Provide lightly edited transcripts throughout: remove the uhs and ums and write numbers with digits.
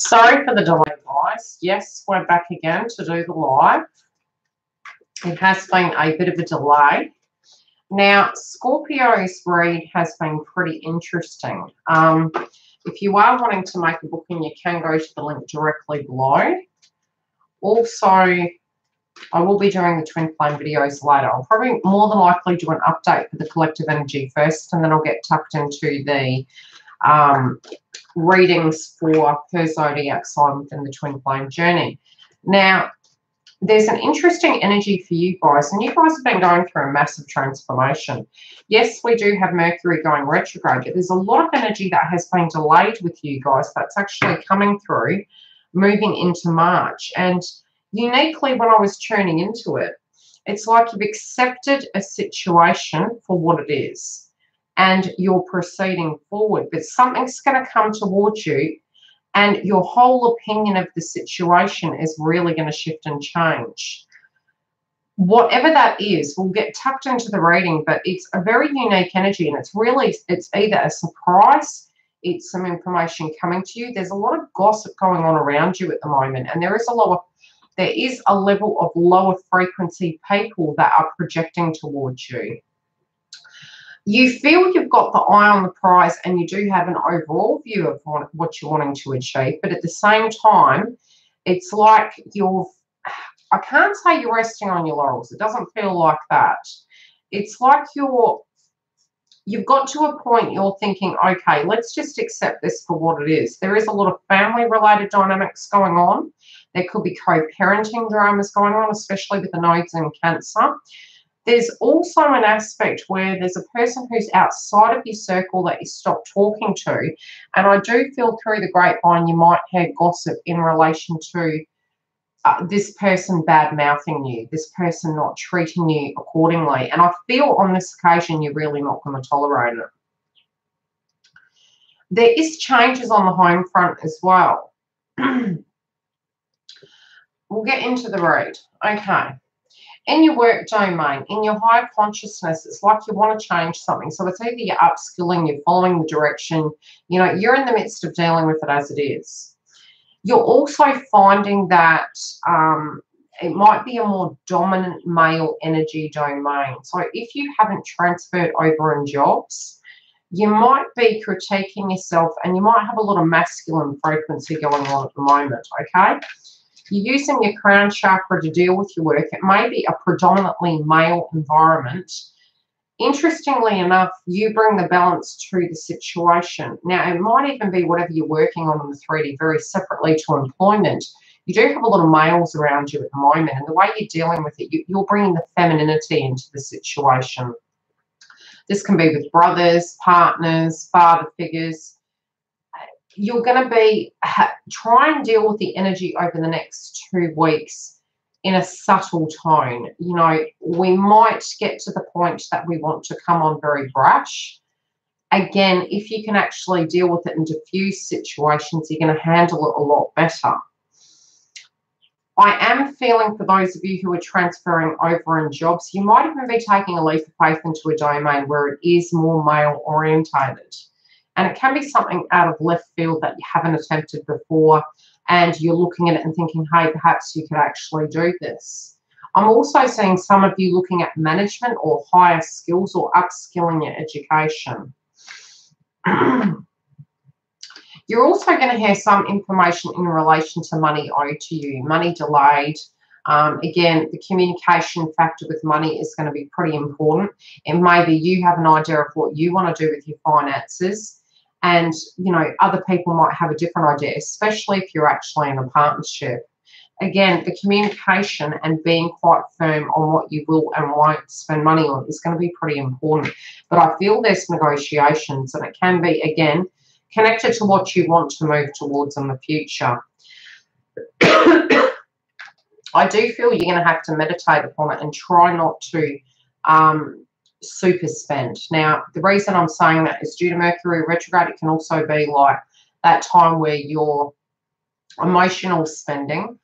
Sorry for the delay, guys. Yes, we're back again to do the live. It has been a bit of a delay. Now, Scorpio's read has been pretty interesting. If you are wanting to make a booking, you can go to the link directly below. Also, I will be doing the twin flame videos later. I'll probably more than likely do an update for the collective energy first, and then I'll get tucked into the readings for per zodiac sign within the twin flame journey. Now, there's an interesting energy for you guys, and you guys have been going through a massive transformation. Yes, we do have Mercury going retrograde, but there's a lot of energy that has been delayed with you guys that's actually coming through, moving into March. And uniquely, when I was tuning into it, it's like you've accepted a situation for what it is and you're proceeding forward, but something's going to come towards you and your whole opinion of the situation is really going to shift and change. Whatever that is, we'll get tucked into the reading, but it's a very unique energy, and it's either a surprise, it's some information coming to you. There's a lot of gossip going on around you at the moment, and there is a level of lower frequency people that are projecting towards you. You feel you've got the eye on the prize and you do have an overall view of what you're wanting to achieve, but at the same time, it's like I can't say you're resting on your laurels. It doesn't feel like that. It's like you've got to a point you're thinking, okay, let's just accept this for what it is. There is a lot of family-related dynamics going on. There could be co-parenting dramas going on, especially with the nodes in Cancer. There's also an aspect where there's a person who's outside of your circle that you stop talking to. And I do feel through the grapevine you might hear gossip in relation to this person bad-mouthing you, this person not treating you accordingly. And I feel on this occasion you're really not going to tolerate it. There is changes on the home front as well. We'll get into the read. Okay. In your work domain, in your higher consciousness, it's like you want to change something. So it's either you're upskilling, you're following the direction, you're in the midst of dealing with it as it is. You're also finding that it might be a more dominant male energy domain. So if you haven't transferred over in jobs, you might be critiquing yourself and you might have a lot of masculine frequency going on at the moment, okay? You're using your crown chakra to deal with your work. It may be a predominantly male environment. Interestingly enough, you bring the balance to the situation. Now, it might even be whatever you're working on in the 3D very separately to employment. You do have a lot of males around you at the moment, and the way you're dealing with it, you're bringing the femininity into the situation. This can be with brothers, partners, father figures. You're going to be try and deal with the energy over the next 2 weeks in a subtle tone. We might get to the point that we want to come on very brash. Again, if you can actually deal with it in diffuse situations, you're going to handle it a lot better. I am feeling for those of you who are transferring over in jobs, you might even be taking a leap of faith into a domain where it is more male orientated. And it can be something out of left field that you haven't attempted before, and you're looking at it and thinking, hey, perhaps you could actually do this. I'm also seeing some of you looking at management or higher skills or upskilling your education. You're also going to hear some information in relation to money owed to you, money delayed. Again, the communication factor with money is going to be pretty important. And maybe you have an idea of what you want to do with your finances. And, other people might have a different idea, especially if you're actually in a partnership. Again, the communication and being quite firm on what you will and won't spend money on is going to be pretty important. But I feel there's negotiations, and it can be, again, connected to what you want to move towards in the future. I do feel you're going to have to meditate upon it and try not to super spend. Now, the reason I'm saying that is due to Mercury retrograde. It can also be like that time where you're emotional spending.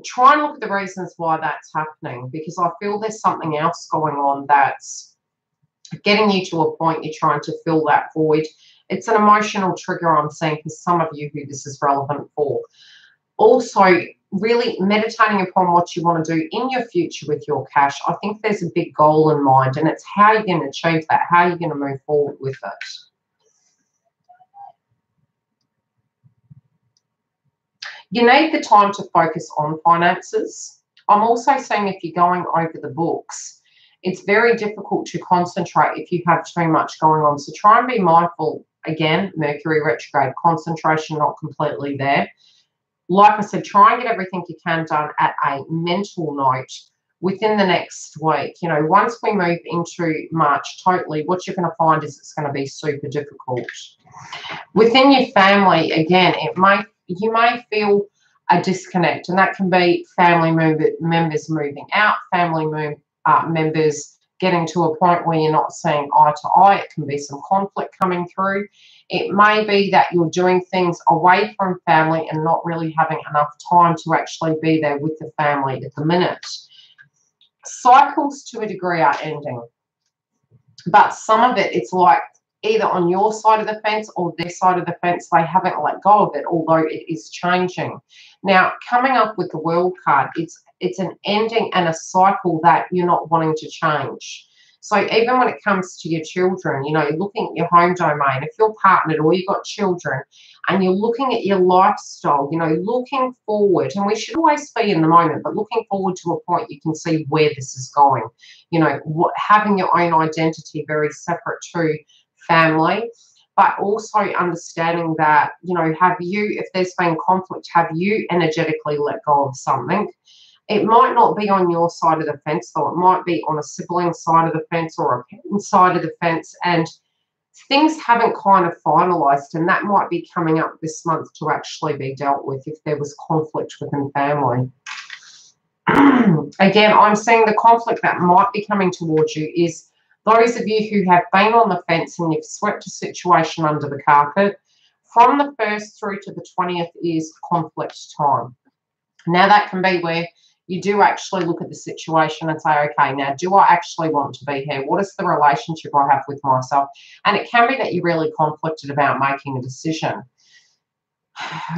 Try and look at the reasons why that's happening, because I feel there's something else going on that's getting you to a point you're trying to fill that void. It's an emotional trigger I'm seeing for some of you who this is relevant for. Also, really meditating upon what you want to do in your future with your cash. I think there's a big goal in mind, and it's how you're going to achieve that, how you're going to move forward with it. You need the time to focus on finances. I'm also saying if you're going over the books, it's very difficult to concentrate if you have too much going on. So try and be mindful. Again, Mercury retrograde, concentration not completely there. Like I said, try and get everything you can done at a mental note within the next week. You know, once we move into March totally, what you're going to find is it's going to be super difficult. Within your family, again, you may feel a disconnect, and that can be family members moving out, family members getting to a point where you're not seeing eye to eye. It can be some conflict coming through. It may be that you're doing things away from family and not really having enough time to actually be there with the family at the minute. Cycles to a degree are ending, but some of it, it's like either on your side of the fence or their side of the fence, they haven't let go of it, although it is changing. Now, coming up with the World card, it's an ending and a cycle that you're not wanting to change. So even when it comes to your children, you know, you're looking at your home domain, if you're partnered or you've got children and you're looking at your lifestyle, you know, looking forward, and we should always be in the moment, but looking forward to a point you can see where this is going, you know, having your own identity very separate to family, but also understanding that, you know, if there's been conflict, have you energetically let go of something? It might not be on your side of the fence, though. It might be on a sibling side of the fence or a parent side of the fence, and things haven't kind of finalised, and that might be coming up this month to actually be dealt with if there was conflict within family. Again, I'm seeing the conflict that might be coming towards you is those of you who have been on the fence and you've swept a situation under the carpet. From the 1st through to the 20th is conflict time. Now, that can be where you do actually look at the situation and say, okay, now do I actually want to be here? What is the relationship I have with myself? And it can be that you're really conflicted about making a decision.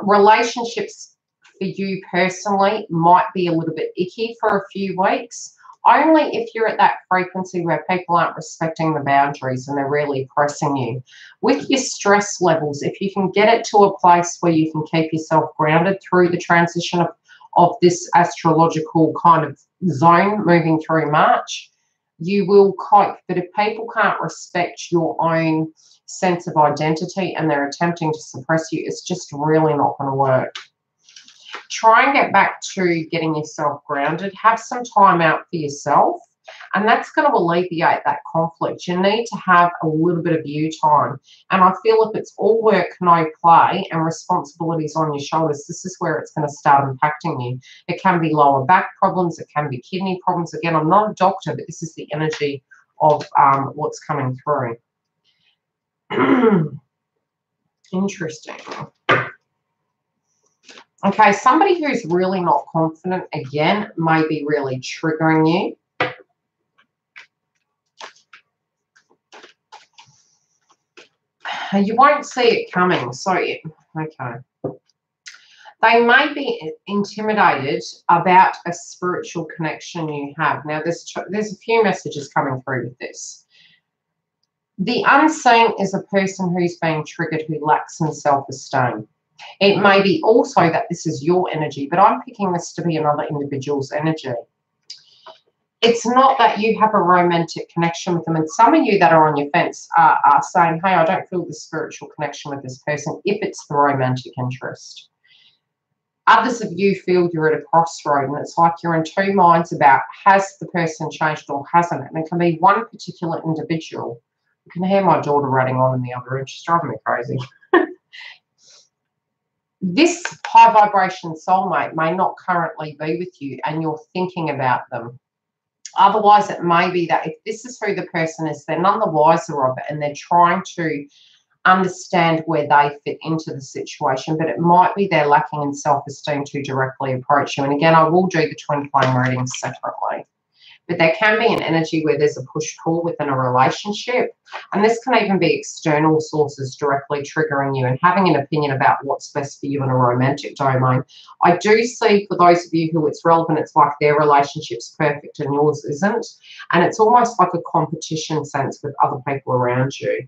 Relationships for you personally might be a little bit icky for a few weeks, only if you're at that frequency where people aren't respecting the boundaries and they're really pressing you. With your stress levels, if you can get it to a place where you can keep yourself grounded through the transition of this astrological kind of zone moving through March, you will cope. But if people can't respect your own sense of identity and they're attempting to suppress you, it's just really not going to work. Try and get back to getting yourself grounded. Have some time out for yourself, and that's going to alleviate that conflict. You need to have a little bit of you time. And I feel if it's all work, no play, and responsibilities on your shoulders, this is where it's going to start impacting you. It can be lower back problems. It can be kidney problems. Again, I'm not a doctor, but this is the energy of what's coming through. Interesting. Okay, somebody who's really not confident, again, may be really triggering you. You won't see it coming. So, okay. They may be intimidated about a spiritual connection you have. Now, there's a few messages coming through with this. The unseen is a person who's being triggered who lacks in self-esteem. It may be also that this is your energy, but I'm picking this to be another individual's energy. It's not that you have a romantic connection with them. And some of you that are on your fence are saying, hey, I don't feel the spiritual connection with this person if it's the romantic interest. Others of you feel you're at a crossroad and it's like you're in two minds about has the person changed or hasn't. And it can be one particular individual. You can hear my daughter running on in the other room. She's driving me crazy. This high vibration soulmate may not currently be with you and you're thinking about them. Otherwise, it may be that if this is who the person is, they're none the wiser of it and they're trying to understand where they fit into the situation, but it might be they're lacking in self-esteem to directly approach you. And again, I will do the twin flame readings separately. But there can be an energy where there's a push-pull within a relationship. And this can even be external sources directly triggering you and having an opinion about what's best for you in a romantic domain. I do see, for those of you who it's relevant, it's like their relationship's perfect and yours isn't. And it's almost like a competition sense with other people around you.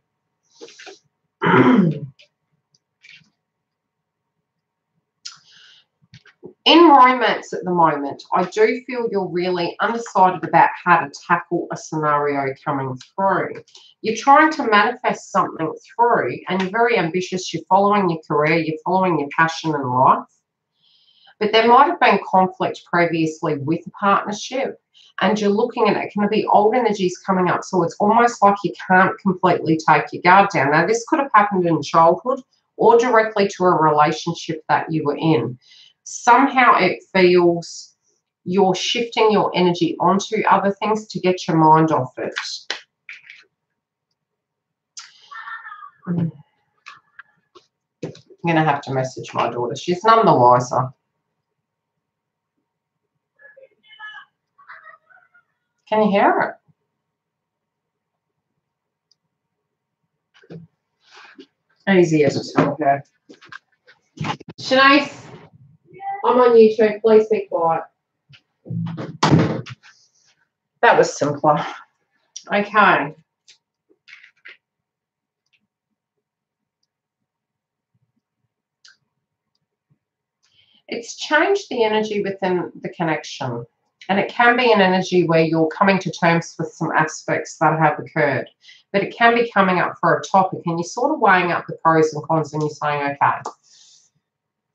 In romance at the moment, I do feel you're really undecided about how to tackle a scenario coming through. You're trying to manifest something through, and you're very ambitious. You're following your career, you're following your passion in life. But there might have been conflict previously with a partnership, and you're looking at it. It can be old energies coming up, so it's almost like you can't completely take your guard down. Now, this could have happened in childhood or directly to a relationship that you were in. Somehow it feels you're shifting your energy onto other things to get your mind off it. I'm going to have to message my daughter. She's none the wiser. Can you hear it? Easier to tell her. Shanice, I'm on YouTube. Please be quiet. That was simpler. Okay. It's changed the energy within the connection. And it can be an energy where you're coming to terms with some aspects that have occurred. But it can be coming up for a topic and you're sort of weighing up the pros and cons and you're saying, okay,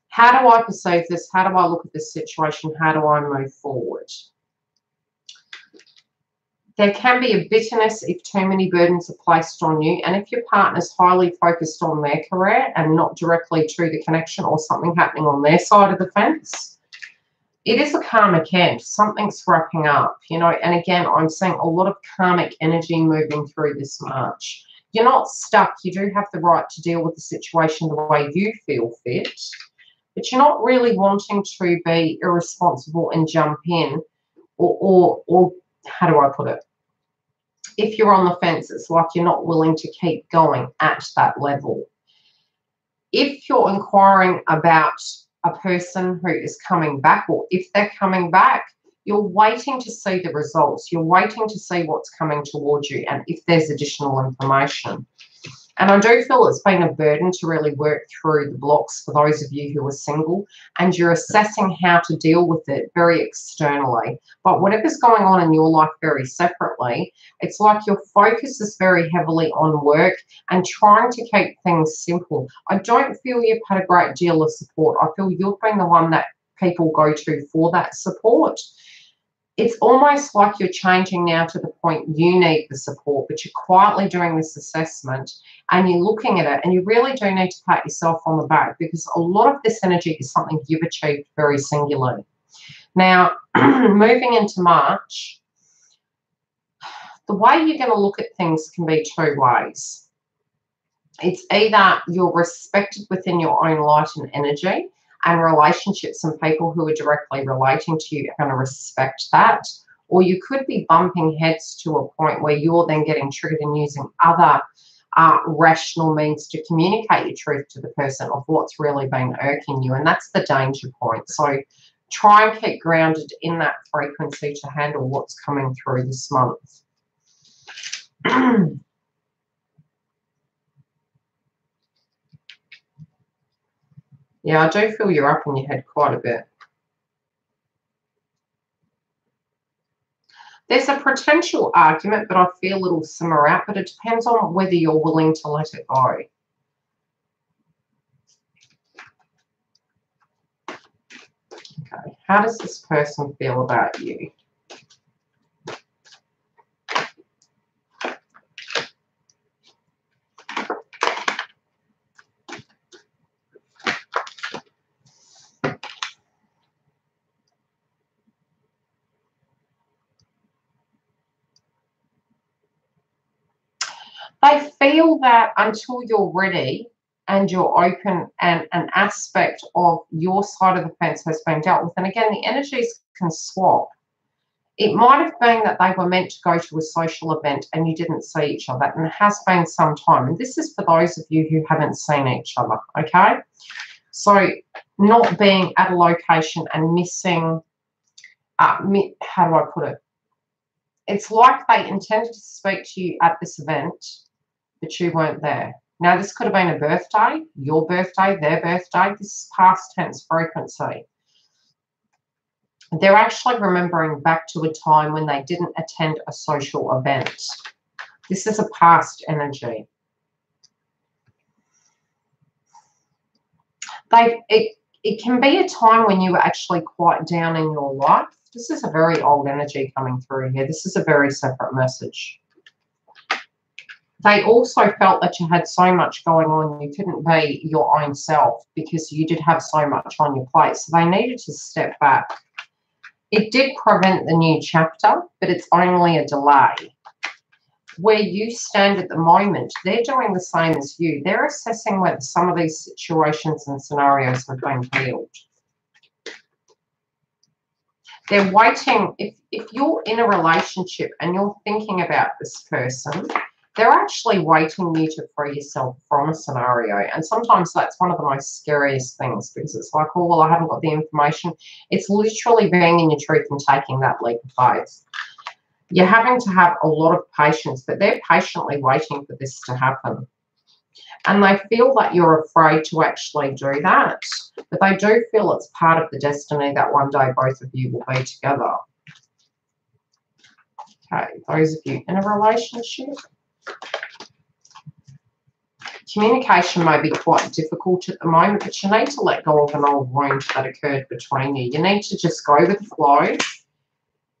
how do I perceive this? How do I look at this situation? How do I move forward? There can be a bitterness if too many burdens are placed on you, and if your partner's highly focused on their career and not directly to the connection or something happening on their side of the fence, it is a karmic end. Something's wrapping up, you know, and again, I'm seeing a lot of karmic energy moving through this March. You're not stuck. You do have the right to deal with the situation the way you feel fit, but you're not really wanting to be irresponsible and jump in or how do I put it? If you're on the fence, it's like you're not willing to keep going at that level. If you're inquiring about a person who is coming back, or if they're coming back, you're waiting to see the results. You're waiting to see what's coming towards you and if there's additional information. And I do feel it's been a burden to really work through the blocks for those of you who are single, and you're assessing how to deal with it very externally. But whatever's going on in your life very separately, it's like your focus is very heavily on work and trying to keep things simple. I don't feel you've had a great deal of support. I feel you've been the one that people go to for that support. It's almost like you're changing now to the point you need the support, but you're quietly doing this assessment and you're looking at it, and you really do need to pat yourself on the back, because a lot of this energy is something you've achieved very singularly. Now, moving into March, the way you're going to look at things can be two ways. It's either you're respected within your own light and energy, and relationships and people who are directly relating to you are going to respect that, or you could be bumping heads to a point where you're then getting triggered and using other rational means to communicate your truth to the person of what's really been irking you, and that's the danger point. So try and keep grounded in that frequency to handle what's coming through this month. Yeah, I do feel you're up in your head quite a bit. There's a potential argument, but I feel it'll simmer out, but it depends on whether you're willing to let it go. Okay, how does this person feel about you? They feel that until you're ready and you're open and an aspect of your side of the fence has been dealt with, and again, the energies can swap. It might have been that they were meant to go to a social event and you didn't see each other, and it has been some time. And this is for those of you who haven't seen each other, okay? So not being at a location and missing, how do I put it? It's like they intended to speak to you at this event, but you weren't there. Now, this could have been a birthday, your birthday, their birthday. This is past tense frequency. They're actually remembering back to a time when they didn't attend a social event. This is a past energy. It can be a time when you were actually quite down in your life. This is a very old energy coming through here. This is a very separate message. They also felt that you had so much going on, you couldn't be your own self because you did have so much on your plate. So they needed to step back. It did prevent the new chapter, but it's only a delay. Where you stand at the moment, they're doing the same as you. They're assessing whether some of these situations and scenarios have been healed. They're waiting. If you're in a relationship and you're thinking about this person, they're actually waiting you to free yourself from a scenario. And sometimes that's one of the most scariest things because it's like, oh, well, I haven't got the information. It's literally being in your truth and taking that leap of faith. You're having to have a lot of patience, but they're patiently waiting for this to happen. And they feel that you're afraid to actually do that, but they do feel it's part of the destiny that one day both of you will be together. Okay, those of you in a relationship, communication may be quite difficult at the moment, but you need to let go of an old wound that occurred between you. You need to just go with the flow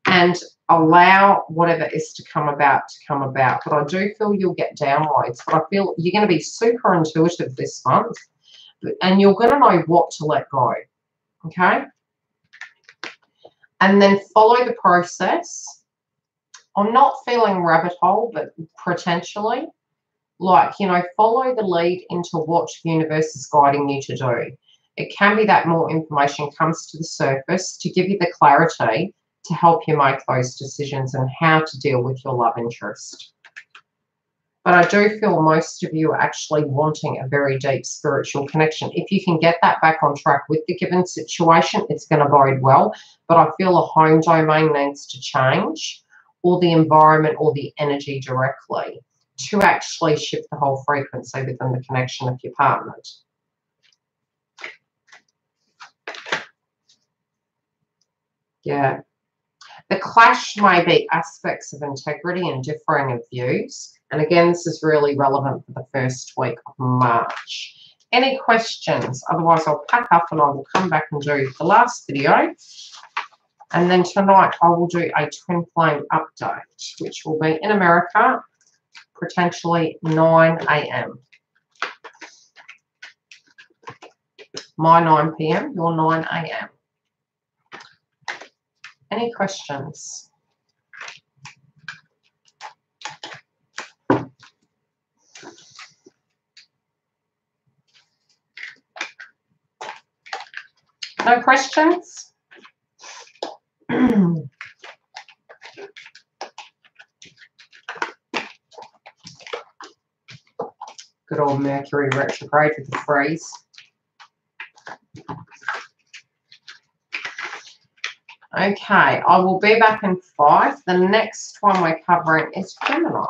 and allow whatever is to come about. But I do feel you'll get downloads, but I feel you're going to be super intuitive this month and you're going to know what to let go, okay? And then follow the process. I'm not feeling rabbit hole, but potentially, like, you know, follow the lead into what the universe is guiding you to do. It can be that more information comes to the surface to give you the clarity to help you make those decisions and how to deal with your love interest. But I do feel most of you are actually wanting a very deep spiritual connection. If you can get that back on track with the given situation, it's going to bode well. But I feel a home domain needs to change, or the environment or the energy directly, to actually shift the whole frequency within the connection of your partner. Yeah. The clash may be aspects of integrity and differing of views. And again, this is really relevant for the first week of March. Any questions? Otherwise, I'll pack up and I will come back and do the last video. And then tonight, I will do a twin flame update, which will be in America, potentially 9 a.m. My 9 p.m., your 9 a.m. Any questions? No questions? Good old Mercury retrograde with the freeze. Okay, I will be back in 5. The next one we're covering is Gemini.